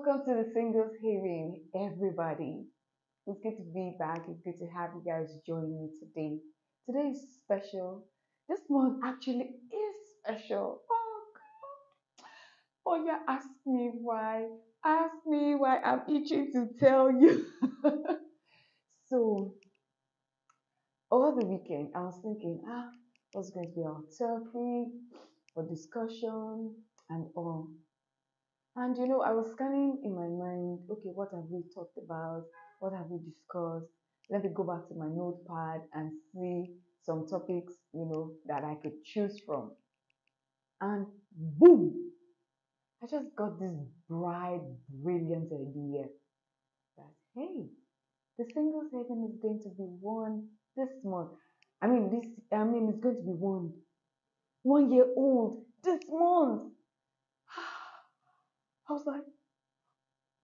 Welcome to the Singles Haven, everybody. It's good to be back. It's good to have you guys join me today. Today is special. This month actually is special. Oh, oh yeah, ask me why. Ask me why. I'm itching to tell you. So, over the weekend, I was thinking, what's going to be our topic for discussion and all. And I was scanning in my mind, okay, what have we talked about? What have we discussed? Let me go back to my notepad and see some topics, that I could choose from. And boom, I just got this bright, brilliant idea that, hey, the singles heaven is going to be one this month. It's going to be 1 year old this month. I was like,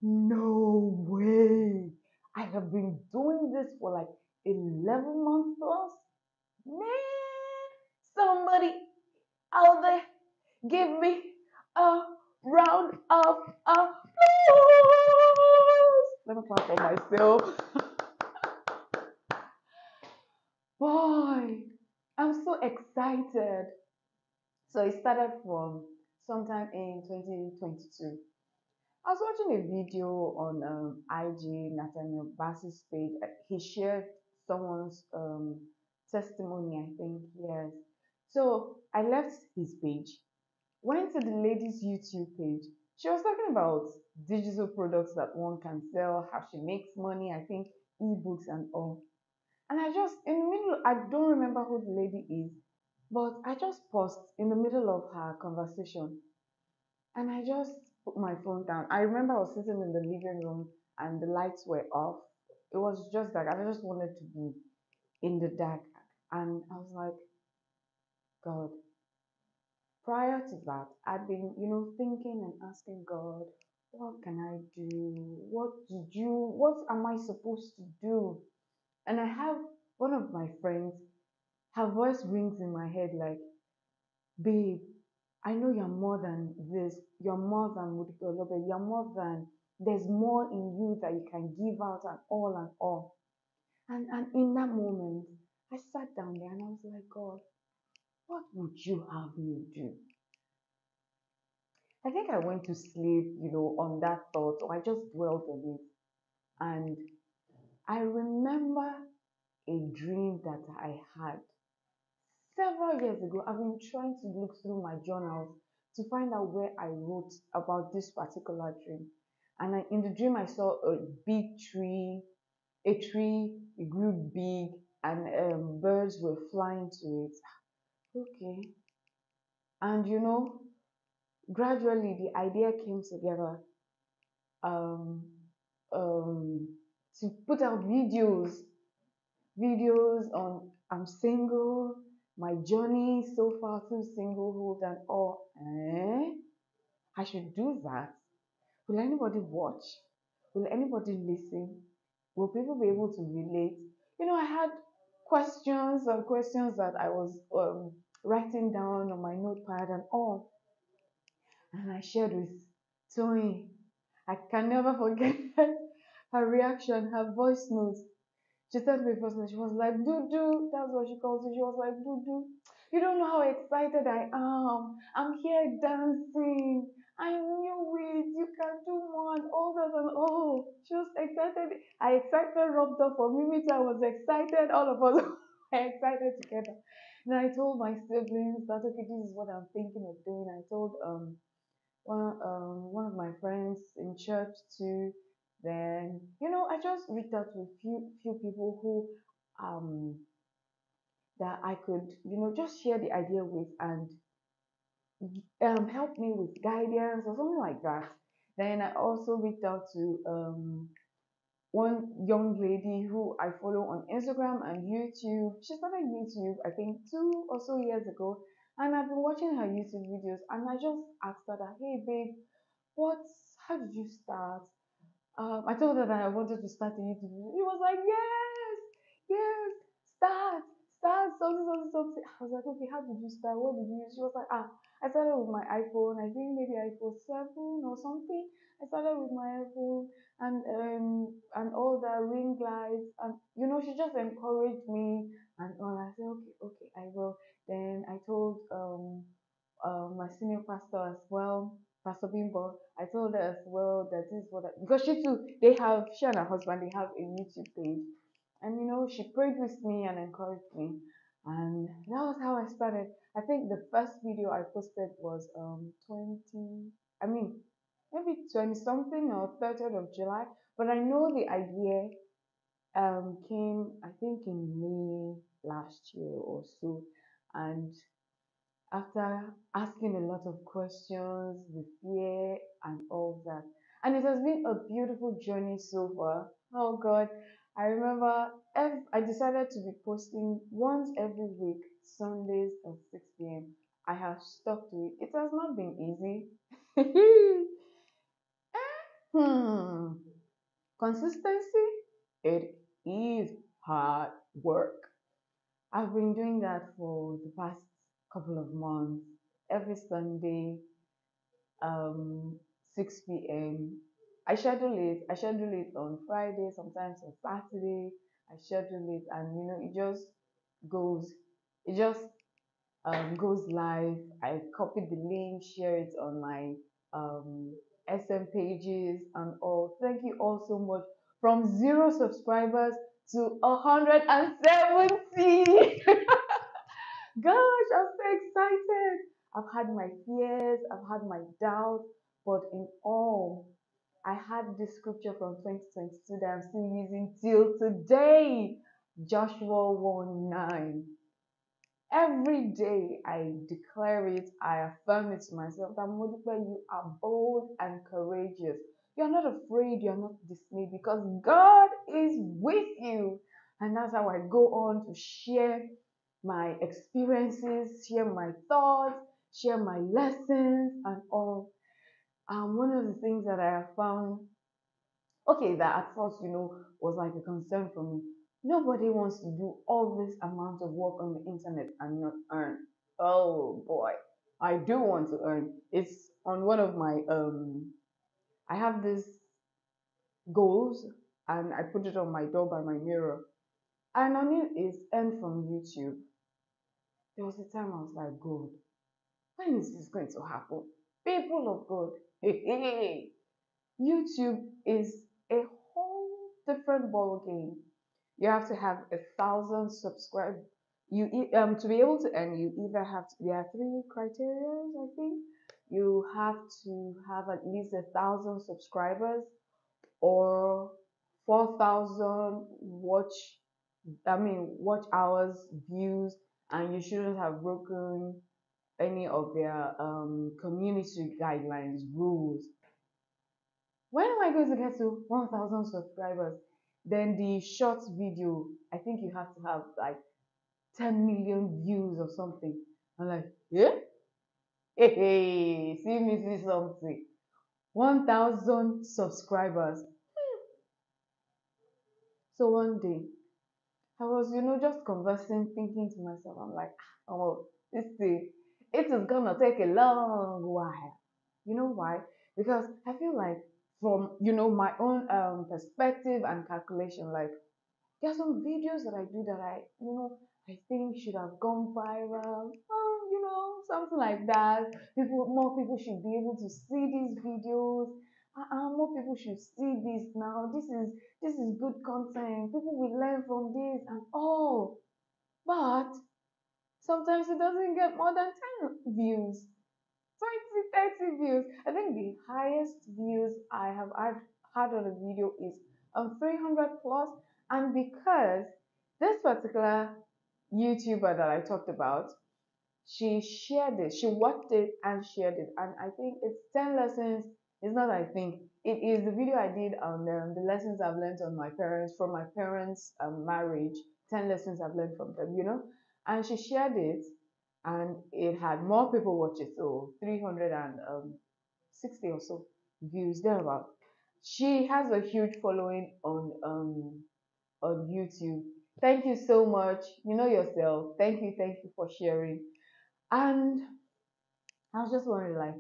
no way. I have been doing this for like 11 months plus. Man, somebody out there give me a round of applause. Let me clap for myself. Boy, I'm so excited. So it started from sometime in 2022. I was watching a video on IG, Nathaniel Bass's page. He shared someone's testimony, I think, yes. So I left his page, went to the lady's YouTube page. She was talking about digital products that one can sell, how she makes money, I think ebooks and all. And I just, in the middle, I don't remember who the lady is, but I just paused in the middle of her conversation and I just put my phone down. I remember I was sitting in the living room and the lights were off. It was just like I just wanted to be in the dark. And I was like, God, prior to that, I'd been, thinking and asking God, what can I do? What am I supposed to do? And I have one of my friends, her voice rings in my head like, babe, I know you're more than this. You're more than Mudikolobe. You're more than, there's more in you that you can give out and all and all. And in that moment, I sat down there and I was like, God, what would you have me do? I think I went to sleep, on that thought, or I just dwelt on it. And I remember a dream that I had several years ago. I've been trying to look through my journals to find out where I wrote about this particular dream. And in the dream, I saw a big tree. A tree, it grew big, and birds were flying to it. Okay. And gradually the idea came together um, um, to put out videos on I'm single, my journey so far through singlehood and all. I should do that. Will anybody watch? Will anybody listen? Will people be able to relate? I had questions and questions that I was writing down on my notepad and all. And I shared with Tony. I can never forget her reaction, her voice notes. She said to me first, and she was like, "Doo, that's what she calls it." She was like, "Doo, you don't know how excited I am. I'm here dancing. I knew it. You can do more and all that and all." She was excited. I excited rubbed off for me. Me too, I was excited. All of us were excited together. And I told my siblings that, okay, this is what I'm thinking of doing. I told one of my friends in church too. Then I just reached out to a few people who um that I could just share the idea with and help me with guidance or something like that. Then I also reached out to one young lady who I follow on Instagram and YouTube. She started YouTube, I think, 2 or so years ago, and I've been watching her YouTube videos. And I just asked her that, hey, babe, how did you start? I told her that I wanted to start a YouTube video. She was like, yes, yes, start, start something, something, something. I was like, okay, how did you start? What did you use? She was like, I started with my iPhone. I think maybe iPhone 7 or something. I started with my iPhone and all the ring lights, and she just encouraged me and all. I said, okay, okay, I will. Then I told my senior pastor as well, Pastor Bimbo. I told her as well that this is what because she and her husband, they have a YouTube page, and she prayed with me and encouraged me, and that was how I started. I think the first video I posted was 20, I mean maybe 20 something or 30th of July, but I know the idea came, I think, in May last year or so, and after asking a lot of questions, the fear and all that. And it has been a beautiful journey so far. Oh God, I remember I decided to be posting once every week, Sundays at 6 p.m. I have stuck to it. It has not been easy. hmm. Consistency, it is hard work. I've been doing that for the past couple of months. Every Sunday, um, 6 p.m. I schedule it. I schedule it on Friday, sometimes on Saturday. I schedule it, and it just goes. It just goes live. I copy the link, share it on my SM pages and all. Thank you all so much. From 0 subscribers to 170. Gosh, I'm so excited. I've had my fears, I've had my doubts, but in all, I had this scripture from 2022 that I'm still using till today. Joshua 1:9. Every day I declare it, I affirm it to myself that Modipe, you are bold and courageous. You're not afraid, you're not dismayed because God is with you. And that's how I go on to share my experiences, share my thoughts, share my lessons, and all. One of the things that I have found, okay, that at first, was like a concern for me. Nobody wants to do all this amount of work on the internet and not earn. Oh boy, I do want to earn. It's on one of my I have this goals, and I put it on my door by my mirror. And on it is earn from YouTube. There was a time I was like, God, when is this going to happen? People of God, YouTube is a whole different ball game. You have to have 1,000 subscribers. To be able to earn, you either have to, there are three criteria, I think. You have to have at least 1,000 subscribers or 4,000 watch hours, views, and you shouldn't have broken any of their community guidelines, rules. When am I going to get to 1,000 subscribers? Then the short video, I think you have to have like 10 million views or something. I'm like, yeah? Hey, see me see something. 1,000 subscribers. So one day, I was, just conversing, thinking to myself, I'm like, oh, this thing, it is gonna take a long while. You know why? Because I feel like from, my own perspective and calculation, like there are some videos that I do that I think should have gone viral. Something like that. More people should be able to see these videos. More people should see this now. This is good content. People will learn from this and all. But sometimes it doesn't get more than 10 views. 20, 30 views. I think the highest views I have had on a video is 300 plus. And because this particular YouTuber that I talked about, she shared it, she watched it and shared it. And I think it's 10 lessons. It's not, I think, it is the video I did on the lessons I've learned on my parents, from my parents' marriage, 10 lessons I've learned from them. And she shared it and it had more people watch it, so 360 or so views thereabout. She has a huge following on YouTube. Thank you so much. You know yourself. Thank you for sharing. And I was just wondering, like,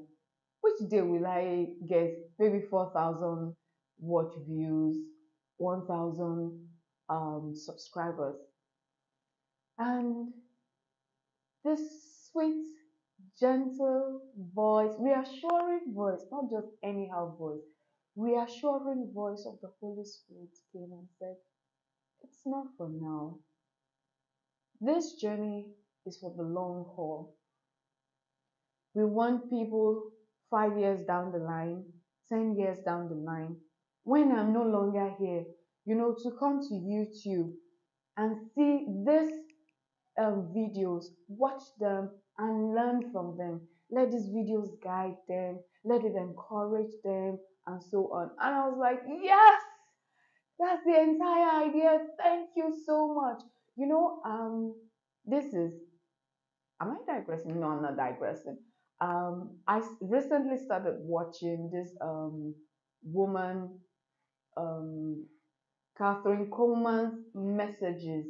which day will I get maybe 4,000 watch views, 1,000 subscribers, and this sweet, gentle voice, reassuring voice, not just anyhow voice, reassuring voice of the Holy Spirit came and said, "It's not for now. This journey is for the long haul. We want people 5 years down the line, 10 years down the line, when I'm no longer here, to come to YouTube and see this videos, watch them and learn from them. Let these videos guide them, let it encourage them, and so on." And I was like, yes, that's the entire idea. Thank you so much. This is, am I digressing? No, I'm not digressing. I recently started watching this woman, um, Catherine Coleman's messages,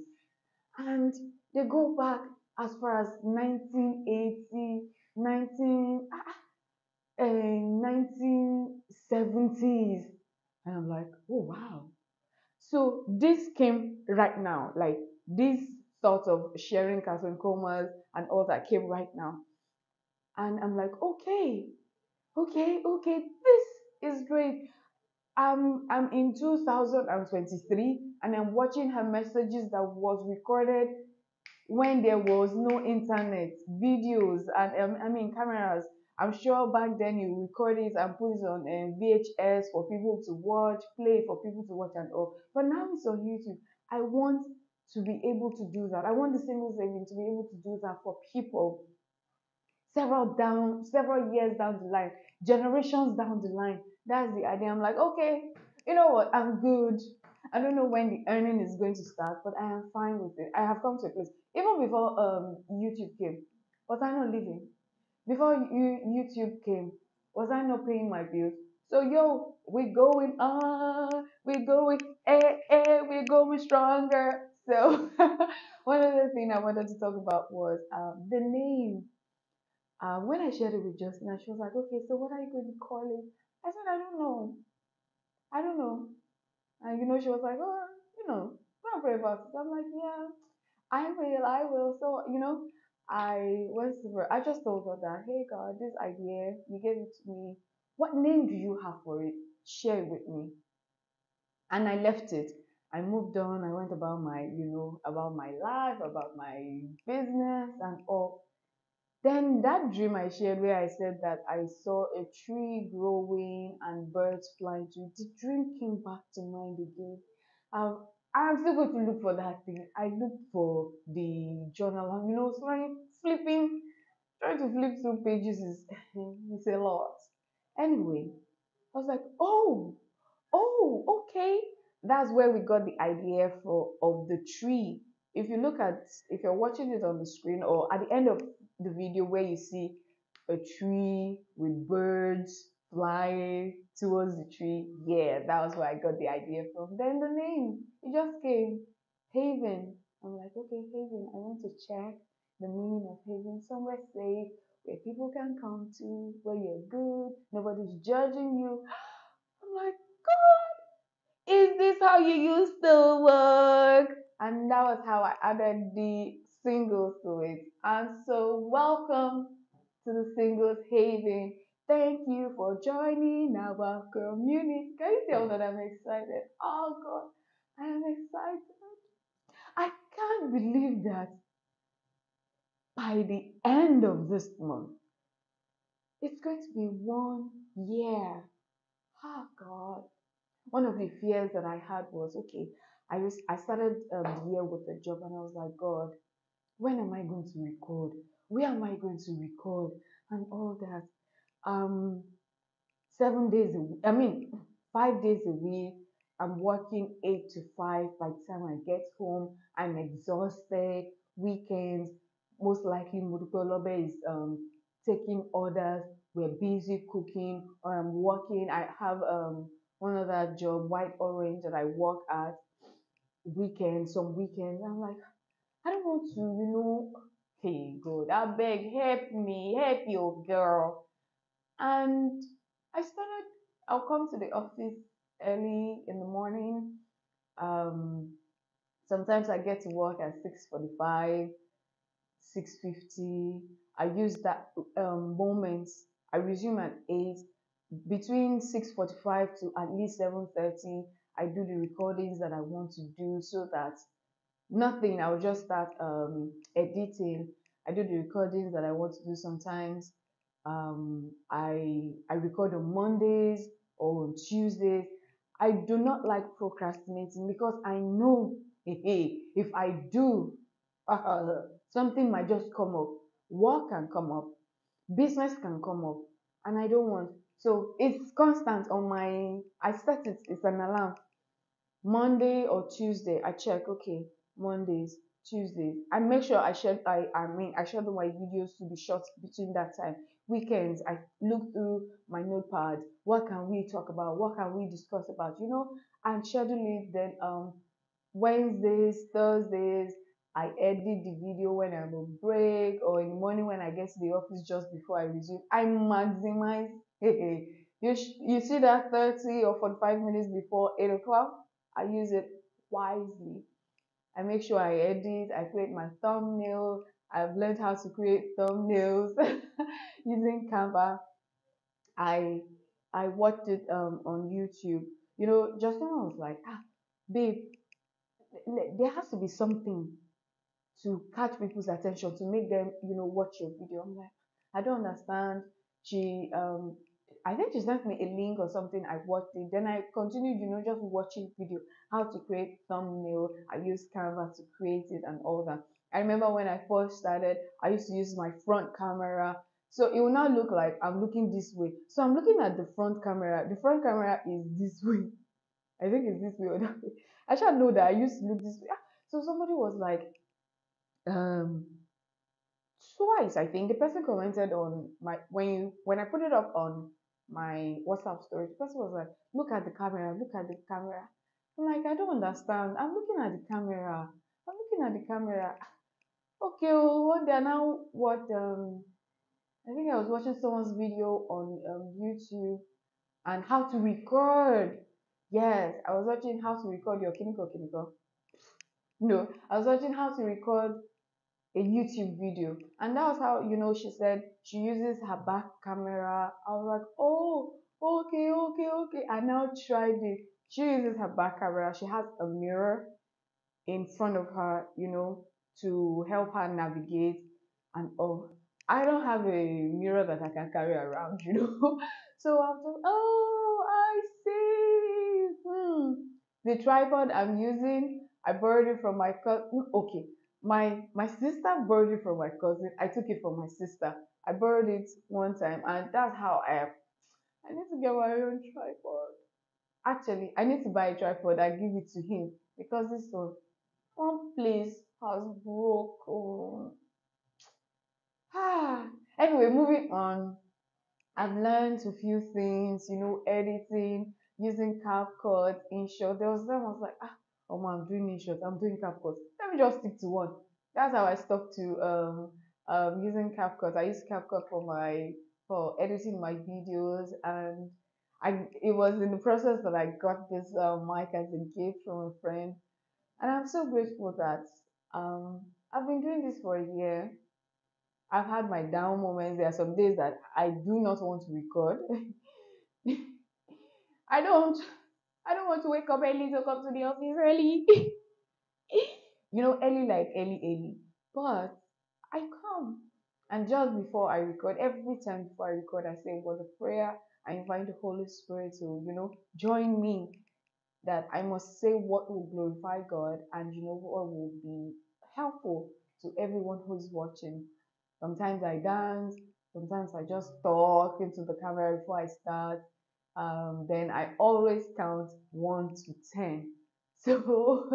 and they go back as far as 1980, 1970s. And I'm like, oh wow. So this came right now, like this thought of sharing Catherine Coleman and all that came right now. And I'm like, okay, okay, this is great. I'm in 2023 and I'm watching her messages that was recorded when there was no internet, videos, and cameras. I'm sure back then you record it and put it on VHS for people to watch, play for people to watch and all. But now it's on YouTube. I want to be able to do that. I want the single saving to be able to do that for people several years down the line, generations down the line. That's the idea. I'm like, okay, you know what? I'm good. I don't know when the earning is going to start, but I am fine with it. I have come to a place. Even before YouTube came, was I not living? Before YouTube came, was I not paying my bills? So yo, we're going on, we're going, we're going stronger. So one other thing I wanted to talk about was the name. When I shared it with Justina, she was like, okay, so what are you going to call it? I said, I don't know. I don't know. And she was like, oh, go and pray about it. I'm like, yeah, I will. So, I just told her that, hey God, this idea, you gave it to me. What name do you have for it? Share it with me. And I left it. I moved on. I went about about my life, about my business and all. Then that dream I shared where I said that I saw a tree growing and birds flying to it, the dream came back to mind again. I'm still going to look for that thing. I looked for the journal and trying to flip through pages is it's a lot. Anyway, I was like, okay. That's where we got the idea for of the tree. If you're watching it on the screen or at the end of the video where you see a tree with birds flying towards the tree, yeah, that was where I got the idea from. Then the name, it just came, Haven. I'm like, okay, Haven. I want to check the meaning of Haven. Somewhere safe where people can come to, where you're good, nobody's judging you. I'm like, is this how you used to work? And that was how I added the singles to it. And so, welcome to the Singles Haven. Thank you for joining our community. Can you tell that I'm excited? Oh God, I am excited. I can't believe that by the end of this month, it's going to be 1 year. Oh God. One of the fears that I had was, okay, I started the year with a job and I was like, God, when am I going to record? Where am I going to record? And all that. Um, 7 days a week, 5 days a week. I'm working 8 to 5. By the time I get home, I'm exhausted. Weekends, most likely Mudukolobe is taking orders. We're busy cooking, or I'm working. I have one other job, White Orange, that I work at. weekends, some weekends. I'm like, I don't want to, hey, God, I beg, help me, help your girl. And I'll come to the office early in the morning. Um, Sometimes I get to work at 6:45, 6:50. I use that moment. I resume at 8. Between 6:45 to at least 7:30, I do the recordings that I want to do, so that nothing, I'll just start editing. I do the recordings that I want to do sometimes. I record on Mondays or on Tuesdays. I do not like procrastinating because I know, hey, if I do, something might just come up. Work can come up, business can come up, and I don't want. So it's constant on my. I set it. It's an alarm. Monday or Tuesday, I check, okay, Mondays, Tuesdays. I make sure I schedule my videos to be short between that time. Weekends, I look through my notepad. What can we talk about? What can we discuss about? And schedule it. Then Wednesdays, Thursdays, I edit the video when I'm on break, or in the morning when I get to the office just before I resume. I maximize. You see that 30 or 45 minutes before 8 o'clock? I use it wisely. I make sure I edit, I create my thumbnail. I've learned how to create thumbnails using Canva. I I watched it on YouTube. Justin was like, babe, there has to be something to catch people's attention, to make them, watch your video. I'm like, I don't understand. She I think she sent me a link or something. I watched it. Then I continued, just watching video, how to create thumbnail. I used Canva to create it and all that. I remember when I first started, I used to use my front camera. So it will now look like I'm looking this way. So I'm looking at the front camera. The front camera is this way. I think it's this way or that way. I should know that I used to look this way. So somebody was like, um twice, I think the person commented on my when I put it up on my WhatsApp story. The person was like, look at the camera, look at the camera. I'm like, I don't understand. I'm looking at the camera. I'm looking at the camera. Okay, well, one day now, what I think I was watching someone's video on YouTube, and how to record. Yes, I was watching how to record your kiniko. No, I was watching how to record a YouTube video. And that was how, she said she uses her back camera. I was like, oh, okay. I now tried it. She uses her back camera. She has a mirror in front of her, to help her navigate and all. I don't have a mirror that I can carry around. So I'm just, oh, I see. The tripod I'm using, I borrowed it from my cousin. Okay, my sister borrowed it from my cousin. I took it from my sister. I borrowed it one time, and that's how I need to get my own tripod. Actually, I need to buy a tripod and give it to him, because this one place has broken. Anyway, moving on. I've learned a few things, editing, using CapCut, InShot. There was time I was like, oh man, I'm doing InShot, I'm doing CapCut. Let me just stick to one. That's how I stuck to using CapCut. I use CapCut for editing my videos, and it was in the process that I got this mic as a gift from a friend, and I'm so grateful that I've been doing this for a year. I've had my down moments. There are some days that I do not want to record. I don't I don't want to wake up early to come to the office early. Early, like early. But I come. And just before I record, every time before I record, I say a word of prayer. I invite the Holy Spirit to, join me, that I must say what will glorify God, and what will be helpful to everyone who's watching. Sometimes I dance, sometimes I just talk into the camera before I start. Then I always count 1 to 10. So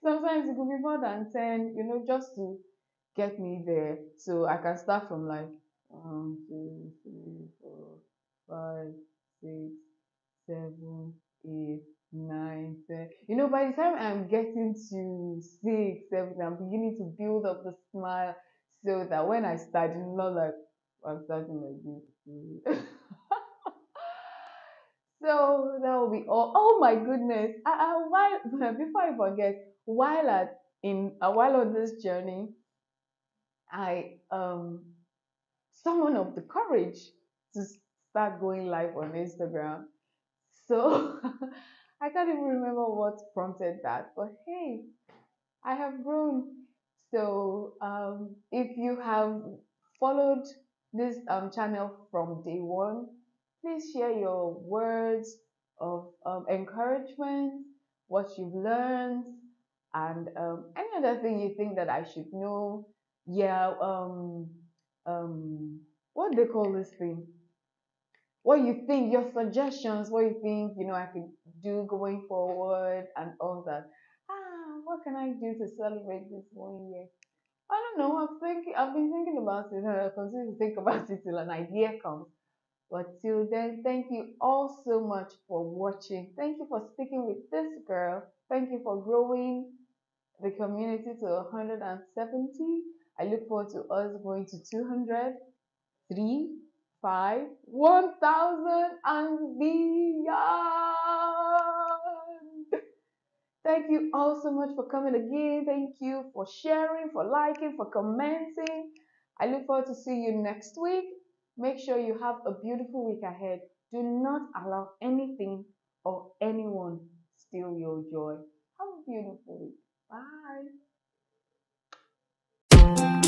sometimes it could be more than 10, just to get me there. So I can start from like 1, 2, 3, 4, 5, 6, 7, 8, 9, 10. By the time I'm getting to 6, 7, I'm beginning to build up the smile so that when I start, it's not like I'm starting like this. So that will be all. Oh my goodness! While before I forget, while on this journey, I summoned up the courage to start going live on Instagram. So I can't even remember what prompted that, but hey, I have grown. So if you have followed this channel from day one, please share your words of encouragement, what you've learned, and any other thing you think that I should know. Yeah, what do they call this thing? What you think, your suggestions, what you think, I could do going forward and all that. What can I do to celebrate this 1 year? I don't know. I've been thinking about it, and I'll continue to think about it till an idea comes. But till then, thank you all so much for watching. Thank you for sticking with this girl. Thank you for growing the community to 170. I look forward to us going to 200, 3, 5, 1,000 and beyond. Thank you all so much for coming again. Thank you for sharing, for liking, for commenting. I look forward to seeing you next week. Make sure you have a beautiful week ahead. Do not allow anything or anyone steal your joy. Have a beautiful week. Bye.